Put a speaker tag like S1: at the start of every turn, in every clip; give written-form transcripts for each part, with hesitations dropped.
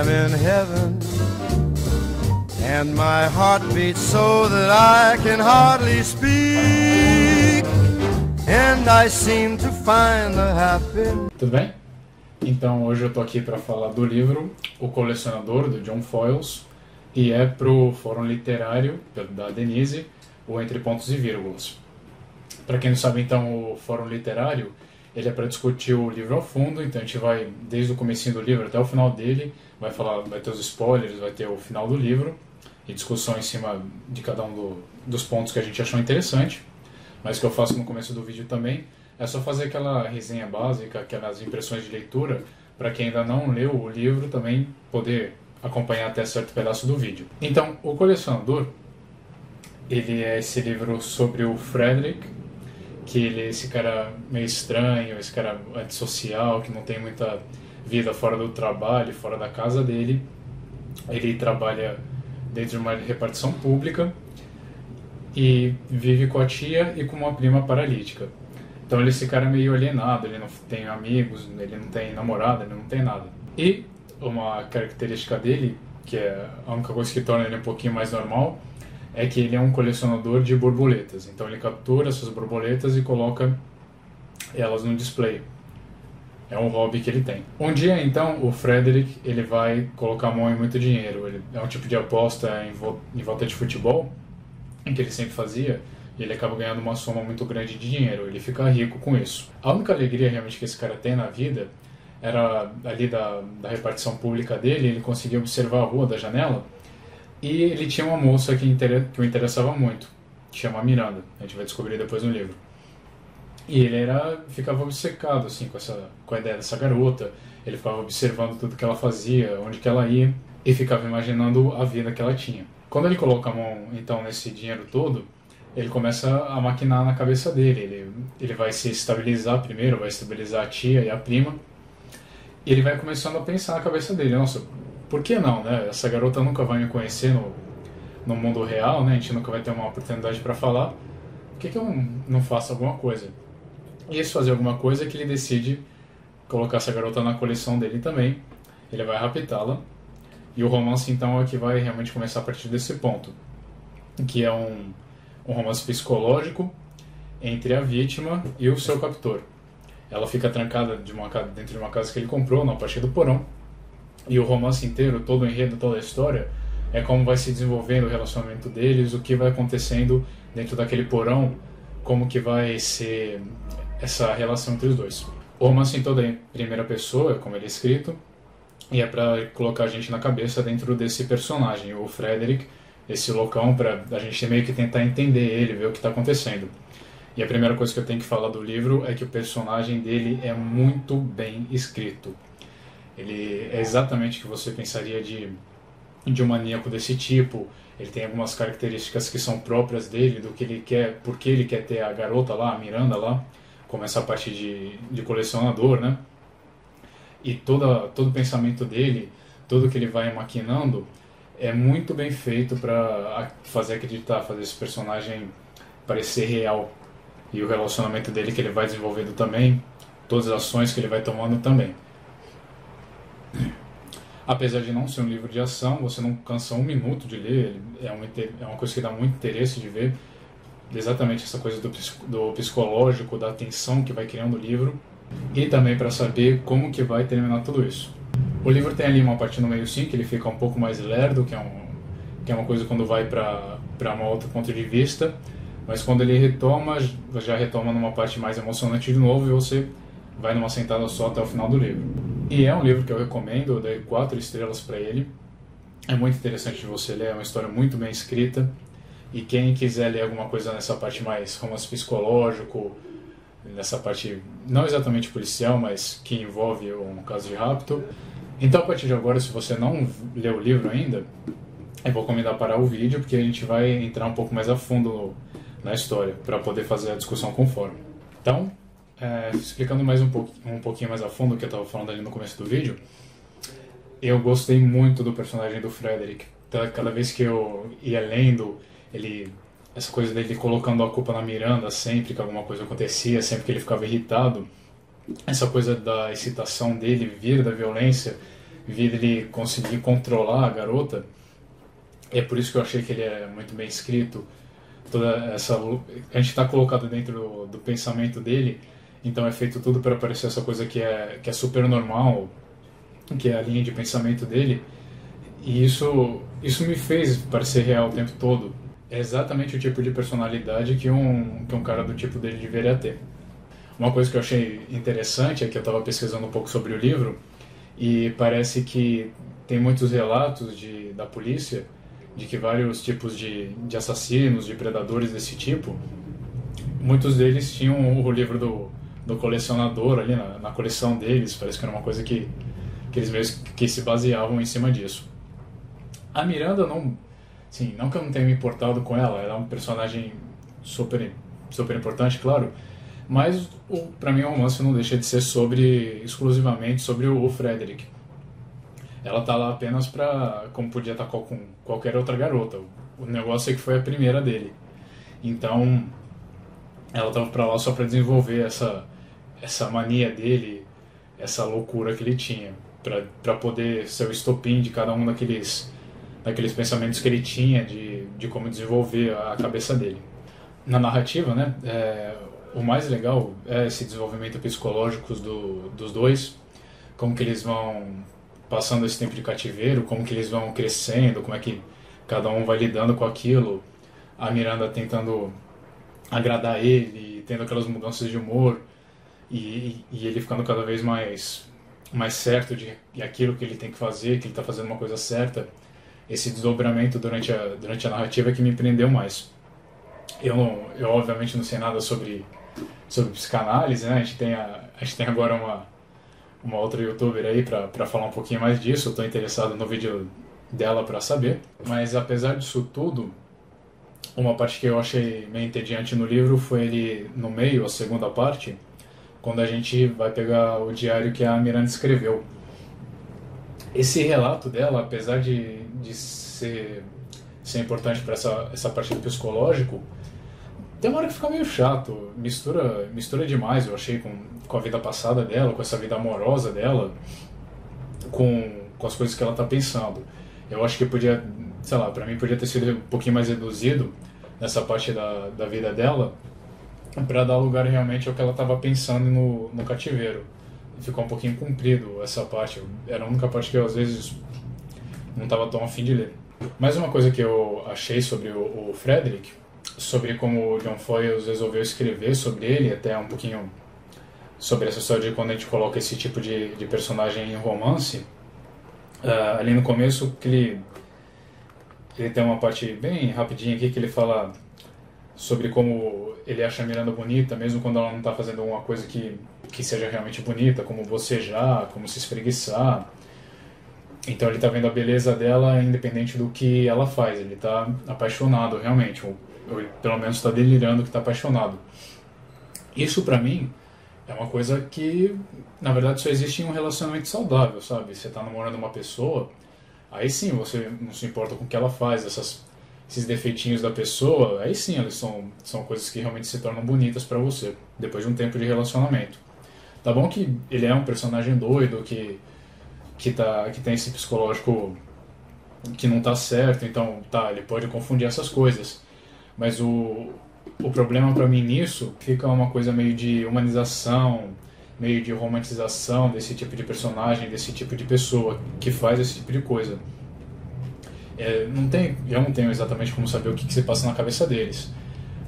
S1: I'm in heaven, and my heart beats so that I can hardly speak, and I seem to find the happiness.
S2: Tudo bem? Então hoje eu tô aqui para falar do livro O Colecionador, do John Foyles, e é pro Fórum Literário, da Denise, o Entre Pontos e Vírgulas. Para quem não sabe, então, o Fórum Literário, ele é para discutir o livro ao fundo, então a gente vai desde o comecinho do livro até o final dele, vai ter os spoilers, vai ter o final do livro e discussão em cima de cada um dos pontos que a gente achou interessante. Mas o que eu faço no começo do vídeo também é só fazer aquela resenha básica, aquelas impressões de leitura, para quem ainda não leu o livro também poder acompanhar até certo pedaço do vídeo. Então, O Colecionador, ele é esse livro sobre o Frederick, que ele é esse cara meio estranho, esse cara antissocial, que não tem muita vida fora do trabalho, fora da casa dele. Ele trabalha dentro de uma repartição pública e vive com a tia e com uma prima paralítica. Então ele é esse cara meio alienado, ele não tem amigos, ele não tem namorada, ele não tem nada. E uma característica dele, que é a única coisa que torna ele um pouquinho mais normal, é que ele é um colecionador de borboletas. Então ele captura essas borboletas e coloca elas no display. É um hobby que ele tem. Um dia, então, o Frederick ele vai colocar a mão em muito dinheiro. Ele é um tipo de aposta em volta de futebol, em que ele sempre fazia, e ele acaba ganhando uma soma muito grande de dinheiro. Ele fica rico com isso. A única alegria realmente que esse cara tem na vida era ali da repartição pública dele. Ele conseguia observar a rua da janela, e ele tinha uma moça que o interessava muito, que chama Miranda. A gente vai descobrir depois no livro. E ele ficava obcecado assim, com a ideia dessa garota. Ele ficava observando tudo que ela fazia, onde que ela ia, e ficava imaginando a vida que ela tinha. Quando ele coloca a mão então nesse dinheiro todo, ele começa a maquinar na cabeça dele. Ele vai se estabilizar primeiro, vai estabilizar a tia e a prima, e ele vai começando a pensar na cabeça dele: nossa, por que não, né? Essa garota nunca vai me conhecer no mundo real, né? A gente nunca vai ter uma oportunidade para falar. Por que eu não faço alguma coisa? E esse fazer alguma coisa é que ele decide colocar essa garota na coleção dele também. Ele vai raptá-la. E o romance, então, é que vai realmente começar a partir desse ponto, que é um romance psicológico entre a vítima e o seu captor. Ela fica trancada dentro de uma casa que ele comprou, na parte do porão. E o romance inteiro, todo o enredo, toda a história, é como vai se desenvolvendo o relacionamento deles, o que vai acontecendo dentro daquele porão, como que vai ser essa relação entre os dois. O romance em toda em primeira pessoa, como ele é escrito, e é para colocar a gente na cabeça dentro desse personagem, o Frederick, esse loucão, para a gente meio que tentar entender ele, ver o que está acontecendo. E a primeira coisa que eu tenho que falar do livro é que o personagem dele é muito bem escrito. Ele é exatamente o que você pensaria de um maníaco desse tipo. Ele tem algumas características que são próprias dele, do que ele quer, porque ele quer ter a garota lá, a Miranda lá, como essa parte de colecionador, né? E todo o pensamento dele, tudo que ele vai maquinando, é muito bem feito para fazer acreditar, fazer esse personagem parecer real. E o relacionamento dele que ele vai desenvolvendo também, todas as ações que ele vai tomando também. Apesar de não ser um livro de ação, você não cansa um minuto de ler. É uma coisa que dá muito interesse de ver, exatamente essa coisa do psicológico, da tensão que vai criando o livro, e também para saber como que vai terminar tudo isso. O livro tem ali uma parte no meio sim, que ele fica um pouco mais lerdo, que é uma coisa quando vai para um outro ponto de vista, mas quando ele já retoma numa parte mais emocionante de novo, e você vai numa sentada só até o final do livro. E é um livro que eu recomendo, eu dei 4 estrelas para ele. É muito interessante de você ler, é uma história muito bem escrita. E quem quiser ler alguma coisa nessa parte mais romance psicológico, nessa parte não exatamente policial, mas que envolve um caso de rapto, então a partir de agora, se você não leu o livro ainda, eu vou convidar a parar o vídeo, porque a gente vai entrar um pouco mais a fundo na história, para poder fazer a discussão conforme. Então, explicando mais um pouquinho mais a fundo o que eu estava falando ali no começo do vídeo, eu gostei muito do personagem do Frederick. Cada vez que eu ia lendo, essa coisa dele colocando a culpa na Miranda sempre que alguma coisa acontecia, sempre que ele ficava irritado, essa coisa da excitação dele vir da violência vida ele conseguir controlar a garota. É por isso que eu achei que ele é muito bem escrito. A gente está colocado dentro do pensamento dele, então é feito tudo para parecer essa coisa que é super normal, que é a linha de pensamento dele, e isso me fez parecer real o tempo todo. É exatamente o tipo de personalidade que um cara do tipo dele deveria ter. Uma coisa que eu achei interessante é que eu estava pesquisando um pouco sobre o livro, e parece que tem muitos relatos da polícia de que vários tipos de assassinos, de predadores desse tipo, muitos deles tinham o livro do colecionador ali na coleção deles. Parece que era uma coisa que eles mesmos que se baseavam em cima disso. A Miranda, não que eu não tenha me importado com ela, ela é um personagem super, super importante, claro, mas para mim o romance não deixa de ser exclusivamente sobre o Frederick. Ela tá lá apenas como podia estar com qualquer outra garota. O negócio é que foi a primeira dele. Então, ela tava pra lá só pra desenvolver essa mania dele, essa loucura que ele tinha, pra poder ser o estopim de cada um daqueles pensamentos que ele tinha de como desenvolver a cabeça dele. Na narrativa, né, o mais legal é esse desenvolvimento psicológico dos dois, como que eles vão passando esse tempo de cativeiro, como que eles vão crescendo, como é que cada um vai lidando com aquilo. A Miranda tentando agradar ele, tendo aquelas mudanças de humor, e ele ficando cada vez mais certo de aquilo que ele tem que fazer, que ele está fazendo uma coisa certa. Esse desdobramento durante a narrativa é que me prendeu mais. Eu obviamente não sei nada sobre psicanálise, né? A gente tem agora uma outra youtuber aí para falar um pouquinho mais disso. Eu estou interessado no vídeo dela para saber. Mas apesar disso tudo, uma parte que eu achei meio entediante no livro foi ele no meio, a segunda parte, quando a gente vai pegar o diário que a Miranda escreveu. Esse relato dela, apesar de ser importante para essa parte do psicológico, tem uma hora que fica meio chato, mistura demais, eu achei, com a vida passada dela, com essa vida amorosa dela, com as coisas que ela tá pensando. Eu acho que podia, sei lá, pra mim podia ter sido um pouquinho mais reduzido nessa parte da vida dela, para dar lugar realmente ao que ela estava pensando no cativeiro. Ficou um pouquinho comprido essa parte, era a única parte que eu às vezes não estava tão afim de ler. Mais uma coisa que eu achei sobre o Frederick, sobre como o John Foyles resolveu escrever sobre ele, até um pouquinho sobre essa história de quando a gente coloca esse tipo de personagem em romance. Ali no começo, que ele tem uma parte bem rapidinha aqui que ele fala sobre como ele acha a Miranda bonita, mesmo quando ela não está fazendo uma coisa que seja realmente bonita, como bocejar, como se espreguiçar. Então ele está vendo a beleza dela independente do que ela faz, ele está apaixonado realmente, ou pelo menos está delirando que está apaixonado. Isso para mim é uma coisa que na verdade só existe em um relacionamento saudável, sabe? Você está namorando uma pessoa, aí sim você não se importa com o que ela faz, esses defeitinhos da pessoa, aí sim eles são coisas que realmente se tornam bonitas para você, depois de um tempo de relacionamento. Tá bom que ele é um personagem doido, que tem esse psicológico que não tá certo, então ele pode confundir essas coisas. Mas o problema para mim nisso fica uma coisa meio de humanização, meio de romantização desse tipo de personagem, desse tipo de pessoa que faz esse tipo de coisa. Eu não tenho exatamente como saber o que se passa na cabeça deles,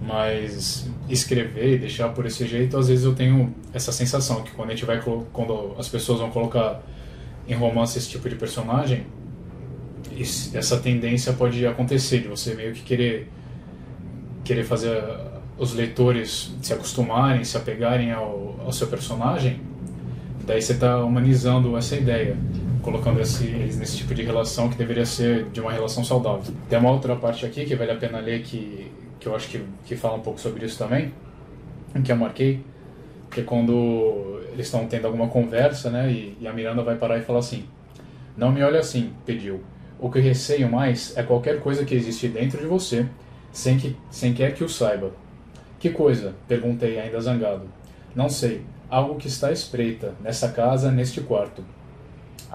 S2: mas escrever e deixar por esse jeito, às vezes eu tenho essa sensação que quando as pessoas vão colocar em romance esse tipo de personagem, essa tendência pode acontecer, de você meio que querer fazer os leitores se acostumarem, se apegarem ao seu personagem. Daí você está humanizando essa ideia, colocando eles nesse tipo de relação que deveria ser de uma relação saudável. Tem uma outra parte aqui que vale a pena ler, que eu acho que fala um pouco sobre isso também, que eu marquei, que é quando eles estão tendo alguma conversa, né, e a Miranda vai parar e falar assim: "Não me olhe assim", pediu. "O que receio mais é qualquer coisa que existe dentro de você, sem quer que o saiba." "Que coisa?", perguntei, ainda zangado. "Não sei, algo que está à espreita, nessa casa, neste quarto."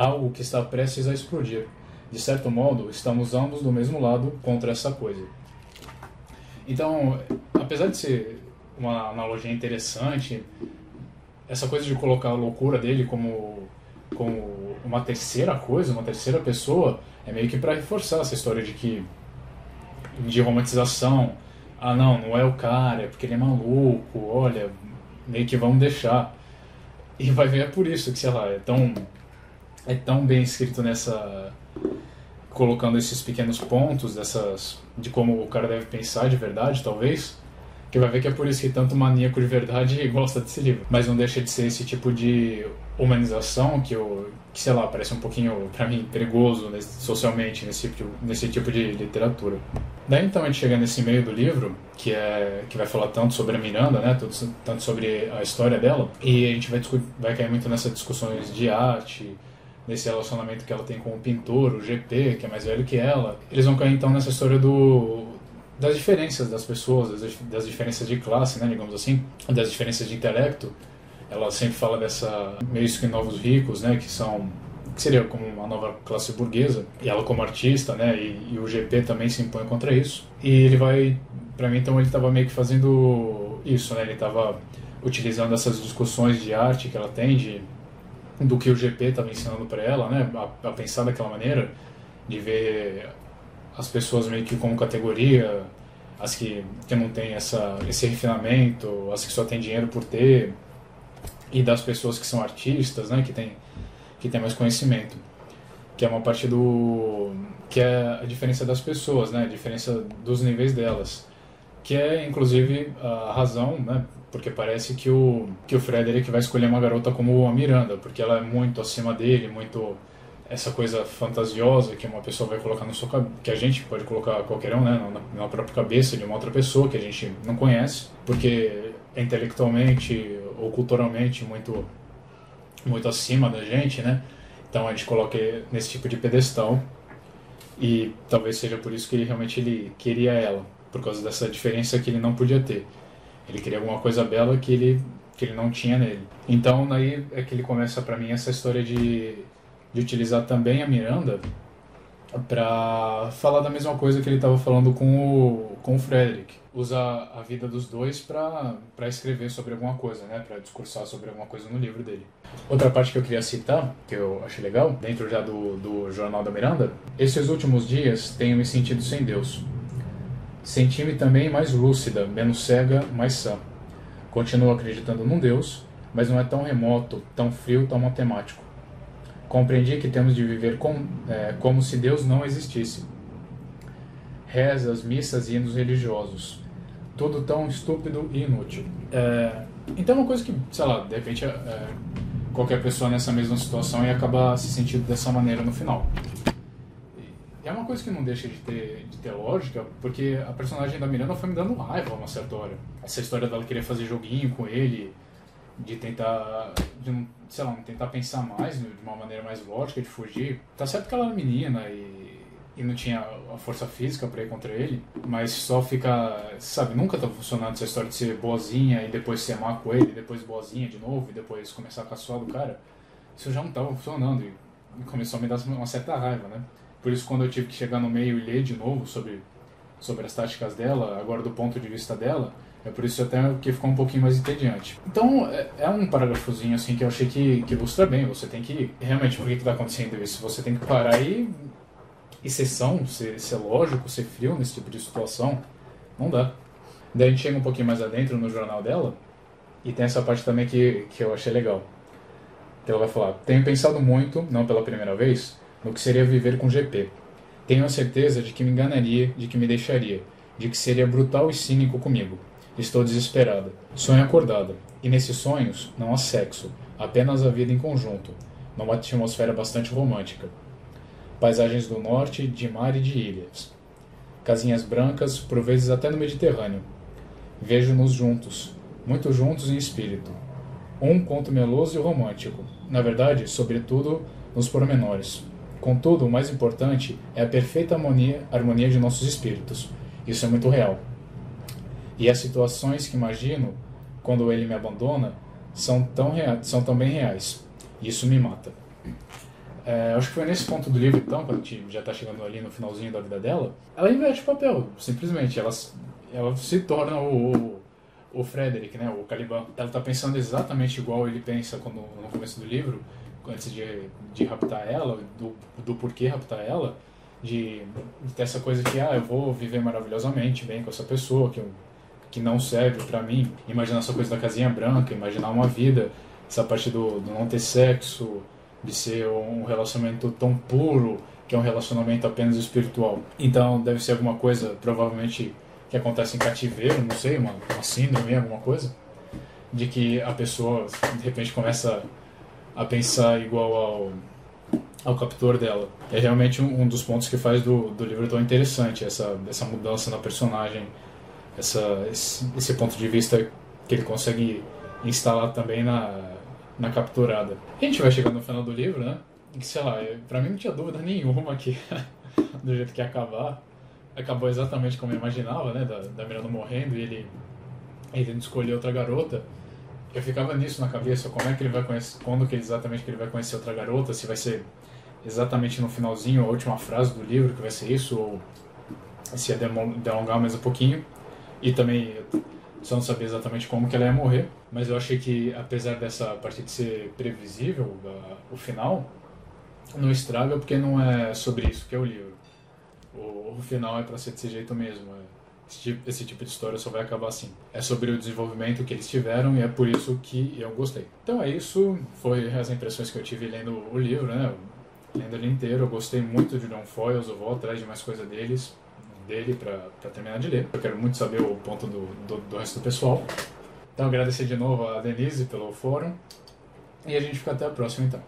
S2: algo que está prestes a explodir. De certo modo, estamos ambos do mesmo lado contra essa coisa. Então, apesar de ser uma analogia interessante, essa coisa de colocar a loucura dele como uma terceira coisa, uma terceira pessoa, é meio que para reforçar essa história de romantização. Ah, não é o cara, é porque ele é maluco, olha, meio que vamos deixar. E vai ver, é por isso que, sei lá, é tão bem escrito colocando esses pequenos pontos de como o cara deve pensar de verdade, talvez, que vai ver que é por isso que tanto maníaco de verdade gosta desse livro. Mas não deixa de ser esse tipo de humanização que sei lá, parece um pouquinho, pra mim, perigoso socialmente nesse tipo de literatura. Daí então a gente chega nesse meio do livro, que vai falar tanto sobre a Miranda, né, tanto sobre a história dela, e a gente vai cair muito nessas discussões de arte, nesse relacionamento que ela tem com o pintor, o GP, que é mais velho que ela. Eles vão cair então nessa história das diferenças das pessoas, das diferenças de classe, né, digamos assim, das diferenças de intelecto. Ela sempre fala dessa meio que novos ricos, né, que seria como uma nova classe burguesa, e ela como artista, né, e o GP também se impõe contra isso. E ele para mim então ele estava meio que fazendo isso, né, ele estava utilizando essas discussões de arte que ela tem, do que o GP estava ensinando para ela, né, a pensar daquela maneira, de ver as pessoas meio que como categoria, as que não têm esse refinamento, as que só têm dinheiro por ter, e das pessoas que são artistas, né, que tem mais conhecimento, que é uma parte que é a diferença das pessoas, né, a diferença dos níveis delas, que é inclusive a razão, né, porque parece que o Frederick vai escolher uma garota como a Miranda, porque ela é muito acima dele, muito essa coisa fantasiosa que uma pessoa vai colocar que a gente pode colocar qualquer um, né, na própria cabeça de uma outra pessoa que a gente não conhece, porque é intelectualmente ou culturalmente muito acima da gente, né? Então a gente coloca nesse tipo de pedestal, e talvez seja por isso que ele queria ela, por causa dessa diferença que ele não podia ter. Ele queria alguma coisa bela que ele não tinha nele. Então daí é que ele começa para mim essa história de utilizar também a Miranda para falar da mesma coisa que ele estava falando com o Frederick. Usa a vida dos dois para escrever sobre alguma coisa, né? Para discursar sobre alguma coisa no livro dele. Outra parte que eu queria citar, que eu achei legal, dentro já do Jornal da Miranda: esses últimos dias tenho me sentido sem Deus. Senti-me também mais lúcida, menos cega, mais sã. Continuo acreditando num Deus, mas não é tão remoto, tão frio, tão matemático. Compreendi que temos de viver como se Deus não existisse. Rezas, missas e hinos religiosos. Tudo tão estúpido e inútil. Então é uma coisa que, sei lá, de repente qualquer pessoa nessa mesma situação ia acabar se sentindo dessa maneira no final. E é uma coisa que não deixa de ter lógica, porque a personagem da Miranda foi me dando raiva a uma certa hora. Essa história dela querer fazer joguinho com ele, de tentar pensar mais, de uma maneira mais lógica, de fugir. Tá certo que ela era menina e não tinha a força física pra ir contra ele, mas só fica, sabe, nunca tá funcionando essa história de ser boazinha e depois ser má com ele, depois boazinha de novo e depois começar a caçoar do cara. Isso já não tava funcionando e começou a me dar uma certa raiva, né? Por isso, quando eu tive que chegar no meio e ler de novo sobre as táticas dela, agora do ponto de vista dela, é por isso até que ficou um pouquinho mais entediante. Então, é um parágrafozinho assim que eu achei que ilustra bem. Você tem que, realmente, por que está acontecendo isso? Você tem que parar e ser são, ser lógico, ser frio nesse tipo de situação. Não dá. Daí a gente chega um pouquinho mais adentro no jornal dela, e tem essa parte também que eu achei legal. Que ela vai falar: tenho pensado muito, não pela primeira vez, no que seria viver com GP. Tenho a certeza de que me enganaria, de que me deixaria, de que seria brutal e cínico comigo. Estou desesperada. Sonho acordada. E nesses sonhos não há sexo, apenas a vida em conjunto, numa atmosfera bastante romântica. Paisagens do norte, de mar e de ilhas. Casinhas brancas, por vezes até no Mediterrâneo. Vejo-nos juntos, muito juntos em espírito. Um conto meloso e romântico. Na verdade, sobretudo, nos pormenores. Contudo, o mais importante é a perfeita harmonia de nossos espíritos. Isso é muito real. E as situações que imagino, quando ele me abandona, são também reais. Isso me mata. Acho que foi nesse ponto do livro, então, quando a gente já está chegando ali no finalzinho da vida dela, ela inverte o papel, simplesmente. Ela se torna o Frederick, né, o Caliban. Ela está pensando exatamente igual ele pensa no começo do livro, antes de raptar ela, do porquê raptar ela, de ter essa coisa que, eu vou viver maravilhosamente bem com essa pessoa, que não serve pra mim. Imaginar essa coisa da casinha branca, imaginar uma vida, essa parte do não ter sexo, de ser um relacionamento tão puro, que é um relacionamento apenas espiritual. Então deve ser alguma coisa, provavelmente, que acontece em cativeiro, não sei, uma síndrome, alguma coisa, de que a pessoa, de repente, começa a pensar igual ao captor dela. É realmente um dos pontos que faz do livro tão interessante, essa mudança na personagem, esse ponto de vista que ele consegue instalar também na capturada. A gente vai chegando no final do livro, né? Que, sei lá, pra mim não tinha dúvida nenhuma que do jeito que ia acabar. Acabou exatamente como eu imaginava, né? Da Miranda morrendo e ele escolheu outra garota. Eu ficava nisso na cabeça, como é que ele vai conhecer, exatamente que ele vai conhecer outra garota, se vai ser exatamente no finalzinho, a última frase do livro que vai ser isso, ou se ia delongar mais um pouquinho. E também só não sabia exatamente como que ela ia morrer, mas eu achei que, apesar dessa parte de ser previsível, o final não estraga, porque não é sobre isso que é o livro. O final é para ser desse jeito mesmo. Esse tipo de história só vai acabar assim. É sobre o desenvolvimento que eles tiveram e é por isso que eu gostei. Então é isso, foi as impressões que eu tive lendo o livro, né? Lendo ele inteiro. Eu gostei muito de John Foyles, eu vou atrás de mais coisa dele para terminar de ler. Eu quero muito saber o ponto do resto do pessoal. Então agradecer de novo a Denise pelo fórum e a gente fica até a próxima então.